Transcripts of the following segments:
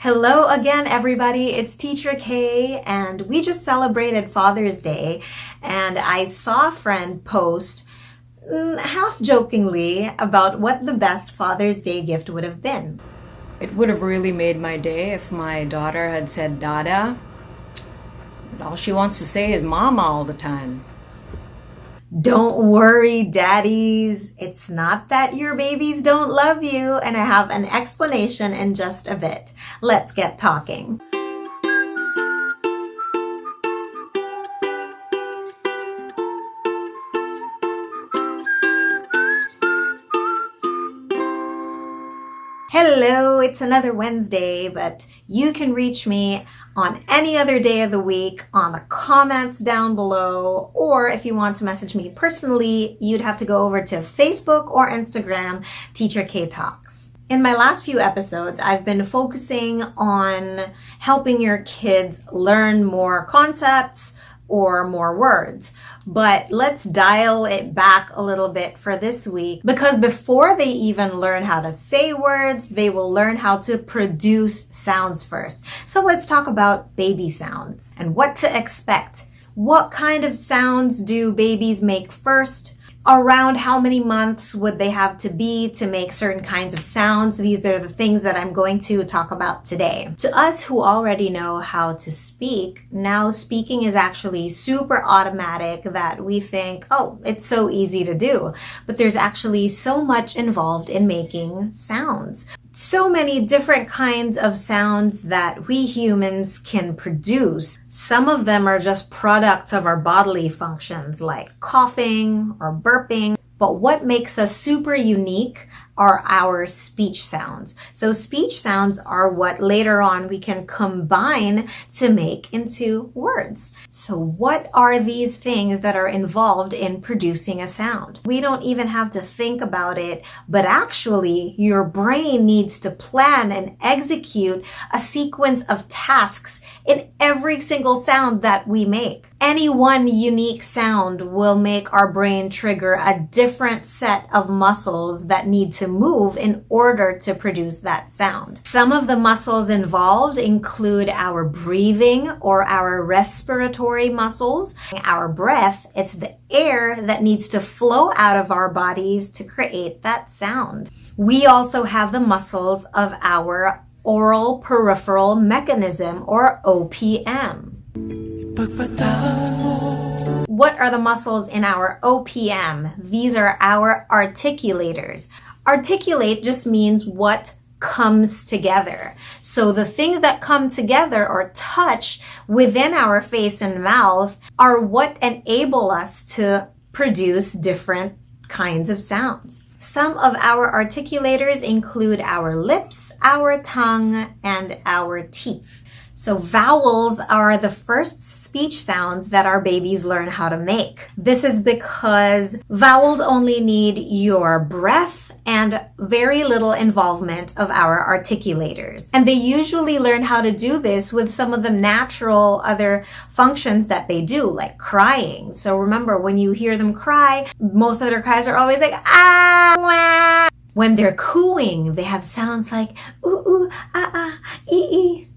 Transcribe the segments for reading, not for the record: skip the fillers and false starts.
Hello again, everybody. It's Teacher Kaye, and we just celebrated Father's Day, and I saw a friend post half jokingly about what the best Father's Day gift would have been. It would have really made my day if my daughter had said dada, but all she wants to say is mama all the time. Don't worry, daddies. It's not that your babies don't love you, and I have an explanation in just a bit. Let's get talking. Hello, it's another Wednesday, but you can reach me on any other day of the week on the comments down below, or if you want to message me personally, you'd have to go over to Facebook or Instagram, Teacher K Talks. In my last few episodes, I've been focusing on helping your kids learn more concepts or more words. But let's dial it back a little bit for this week, because before they even learn how to say words, they will learn how to produce sounds first. So let's talk about baby sounds and what to expect. What kind of sounds do babies make first? Around how many months would they have to be to make certain kinds of sounds? These are the things that I'm going to talk about today. To us who already know how to speak, now speaking is actually super automatic that we think, oh, it's so easy to do. But there's actually so much involved in making sounds. So many different kinds of sounds that we humans can produce. Some of them are just products of our bodily functions like coughing or burping. But what makes us super unique are our speech sounds. So speech sounds are what later on we can combine to make into words. So what are these things that are involved in producing a sound? We don't even have to think about it, but actually your brain needs to plan and execute a sequence of tasks in every single sound that we make. Any one unique sound will make our brain trigger a different set of muscles that need to move in order to produce that sound. Some of the muscles involved include our breathing or our respiratory muscles. Our breath, it's the air that needs to flow out of our bodies to create that sound. We also have the muscles of our oral peripheral mechanism, or OPM. What are the muscles in our OPM? These are our articulators. Articulate just means what comes together. So the things that come together or touch within our face and mouth are what enable us to produce different kinds of sounds. Some of our articulators include our lips, our tongue, and our teeth. So vowels are the first speech sounds that our babies learn how to make. This is because vowels only need your breath and very little involvement of our articulators. And they usually learn how to do this with some of the natural other functions that they do, like crying. So remember, when you hear them cry, most of their cries are always like, ah, wah. When they're cooing, they have sounds like ooh, ooh, ah, ah, ee,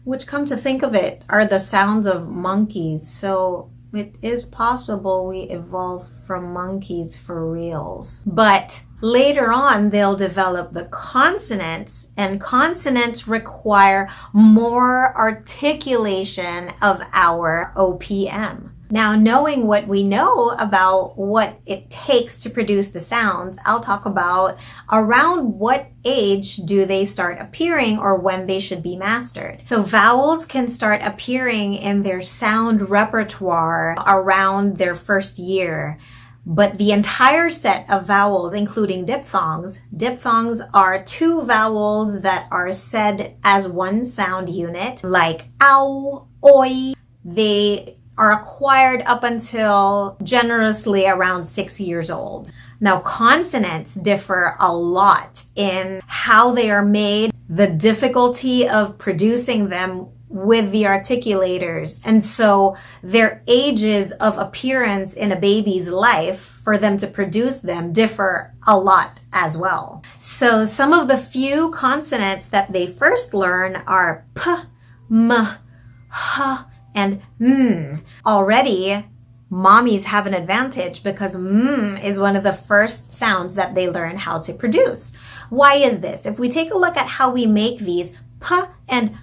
which, come to think of it, are the sounds of monkeys. So it is possible we evolved from monkeys for reals. But later on, they'll develop the consonants, and consonants require more articulation of our OPM. Now, knowing what we know about what it takes to produce the sounds, I'll talk about around what age do they start appearing or when they should be mastered. So vowels can start appearing in their sound repertoire around their first year. But the entire set of vowels, including diphthongs are two vowels that are said as one sound unit, like ow, oi. They are acquired up until generously around 6 years old. Now, consonants differ a lot in how they are made, the difficulty of producing them with the articulators. And so their ages of appearance in a baby's life for them to produce them differ a lot as well. So some of the few consonants that they first learn are p, m, h, and n. Already, mommies have an advantage because is one of the first sounds that they learn how to produce. Why is this? If we take a look at how we make these, p and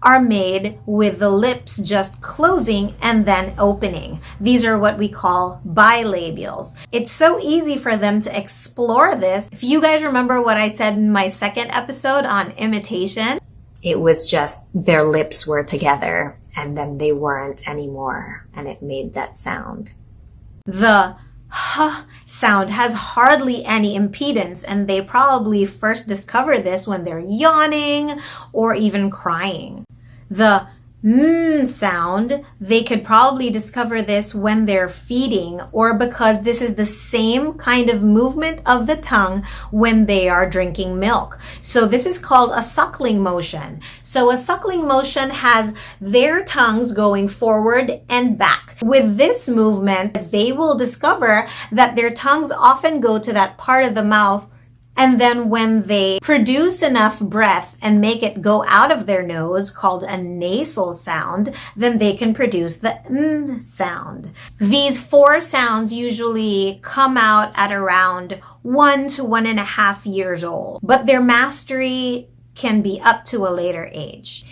are made with the lips just closing and then opening. These are what we call bilabials. It's so easy for them to explore this. If you guys remember what I said in my second episode on imitation, it was just their lips were together and then they weren't anymore, and it made that sound. The h sound has hardly any impedance, and they probably first discover this when they're yawning or even crying. The sound, they could probably discover this when they're feeding or because this is the same kind of movement of the tongue when they are drinking milk. So this is called a suckling motion. So a suckling motion has their tongues going forward and back. With this movement, they will discover that their tongues often go to that part of the mouth, and then when they produce enough breath and make it go out of their nose, called a nasal sound, then they can produce the n sound. These four sounds usually come out at around 1 to 1.5 years old, but their mastery can be up to a later age.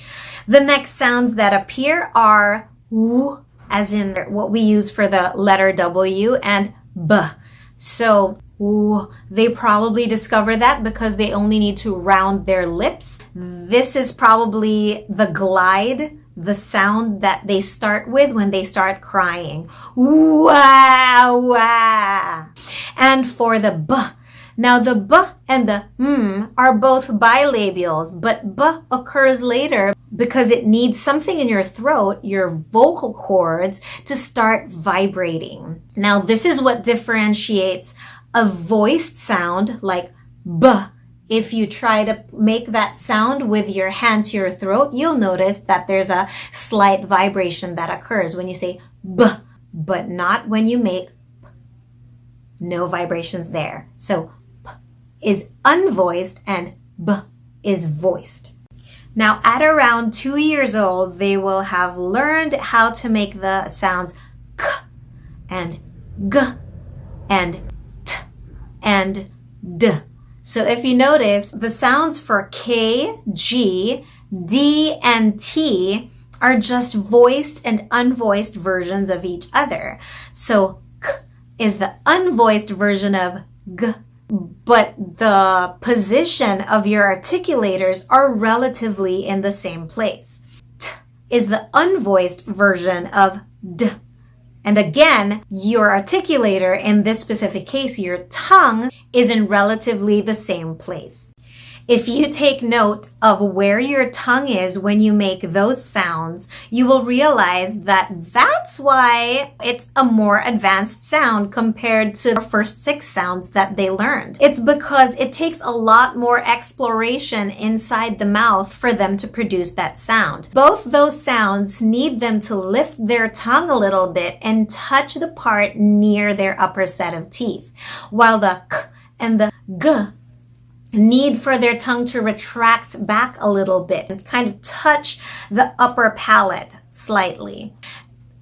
The next sounds that appear are w, as in what we use for the letter W, and b. So they probably discover that because they only need to round their lips. This is probably the glide, the sound that they start with when they start crying. Wah, wah. And for the b, now the b and the are both bilabials, but b occurs later because it needs something in your throat, your vocal cords, to start vibrating. Now this is what differentiates a voiced sound like b. If you try to make that sound with your hand to your throat, you'll notice that there's a slight vibration that occurs when you say b, but not when you make p. No vibrations there. So p is unvoiced and b is voiced. Now at around 2 years old, they will have learned how to make the sounds k and g and and d. So if you notice, the sounds for K, G, D, and T are just voiced and unvoiced versions of each other. So K is the unvoiced version of G, but the position of your articulators are relatively in the same place. T is the unvoiced version of D. And again, your articulator, in this specific case, your tongue, is in relatively the same place. If you take note of where your tongue is when you make those sounds, you will realize that that's why it's a more advanced sound compared to the first 6 sounds that they learned. It's because it takes a lot more exploration inside the mouth for them to produce that sound. Both those sounds need them to lift their tongue a little bit and touch the part near their upper set of teeth, while the k and the g need for their tongue to retract back a little bit and kind of touch the upper palate slightly.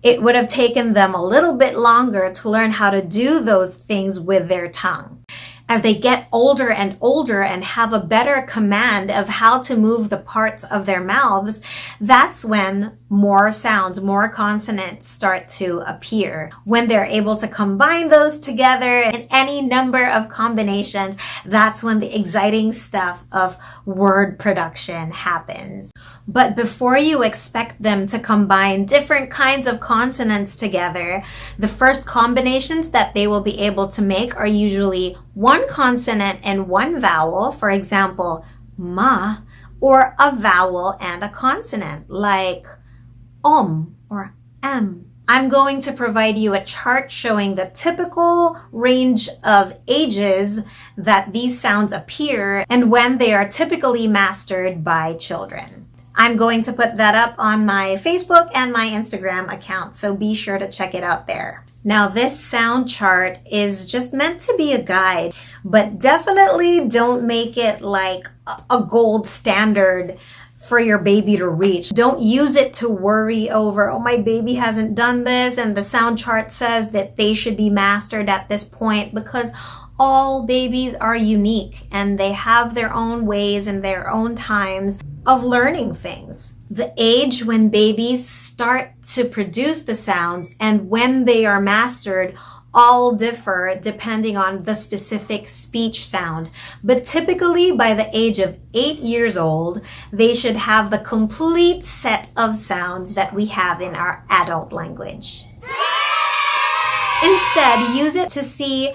It would have taken them a little bit longer to learn how to do those things with their tongue. As they get older and have a better command of how to move the parts of their mouths, that's when more sounds, more consonants start to appear. When they're able to combine those together in any number of combinations, that's when the exciting stuff of word production happens. But before you expect them to combine different kinds of consonants together, the first combinations that they will be able to make are usually one consonant and one vowel, for example, ma, or a vowel and a consonant like or am. I'm going to provide you a chart showing the typical range of ages that these sounds appear and when they are typically mastered by children. I'm going to put that up on my Facebook and my Instagram account, so be sure to check it out there. Now, this sound chart is just meant to be a guide, but definitely don't make it like a gold standard for your baby to reach. Don't use it to worry over, oh, my baby hasn't done this, and the sound chart says that they should be mastered at this point, because all babies are unique and they have their own ways and their own times of learning things. The age when babies start to produce the sounds and when they are mastered all differ depending on the specific speech sound. But typically by the age of 8 years old, they should have the complete set of sounds that we have in our adult language. Instead, use it to see,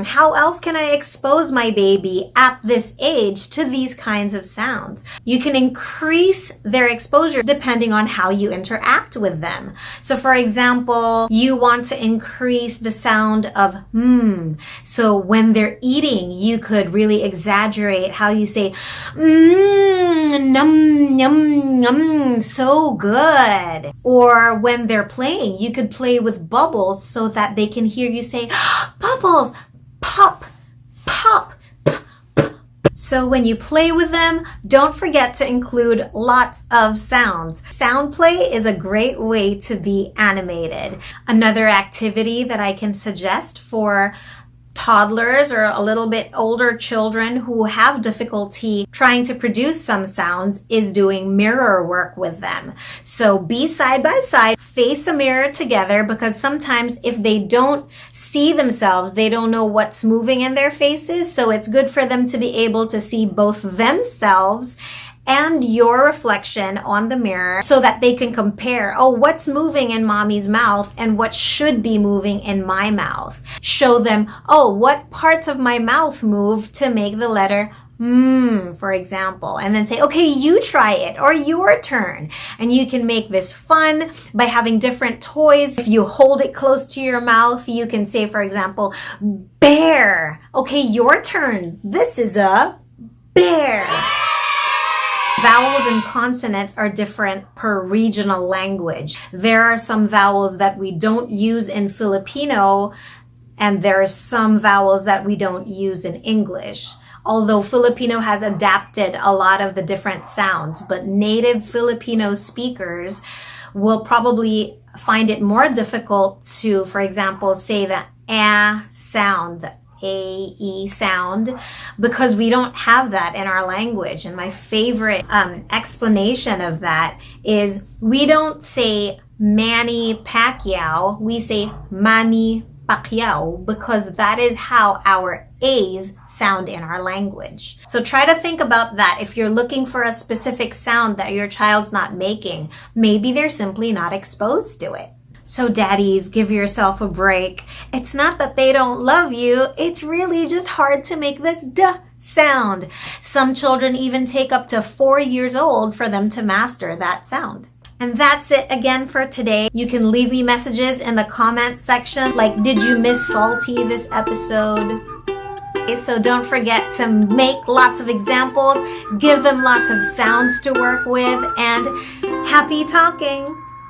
how else can I expose my baby at this age to these kinds of sounds? You can increase their exposure depending on how you interact with them. So for example, you want to increase the sound of So when they're eating, you could really exaggerate how you say, num, yum, yum, so good. Or when they're playing, you could play with bubbles so that they can hear you say, bubbles, pop, pop. So when you play with them, don't forget to include lots of sounds. Sound play is a great way to be animated. Another activity that I can suggest for toddlers or a little bit older children who have difficulty trying to produce some sounds is doing mirror work with them. So be side by side, face a mirror together, because sometimes if they don't see themselves, they don't know what's moving in their faces. So it's good for them to be able to see both themselves and your reflection on the mirror so that they can compare, what's moving in mommy's mouth and what should be moving in my mouth. Show them, what parts of my mouth move to make the letter for example, and then say, okay, you try it, or your turn. And you can make this fun by having different toys. If you hold it close to your mouth, you can say, for example, bear. Okay, your turn. This is a bear. Vowels and consonants are different per regional language. There are some vowels that we don't use in Filipino, and there are some vowels that we don't use in English. Although Filipino has adapted a lot of the different sounds, but native Filipino speakers will probably find it more difficult to, for example, say the sound, the A-E sound, because we don't have that in our language. And my favorite explanation of that is we don't say Manny Pacquiao, we say Manny Pacquiao, because that is how our A's sound in our language. So try to think about that. If you're looking for a specific sound that your child's not making, maybe they're simply not exposed to it. So daddies, give yourself a break. It's not that they don't love you. It's really just hard to make the D sound. Some children even take up to 4 years old for them to master that sound. And that's it again for today. You can leave me messages in the comments section, like, did you miss Salty this episode? Okay, so don't forget to make lots of examples, give them lots of sounds to work with, and happy talking!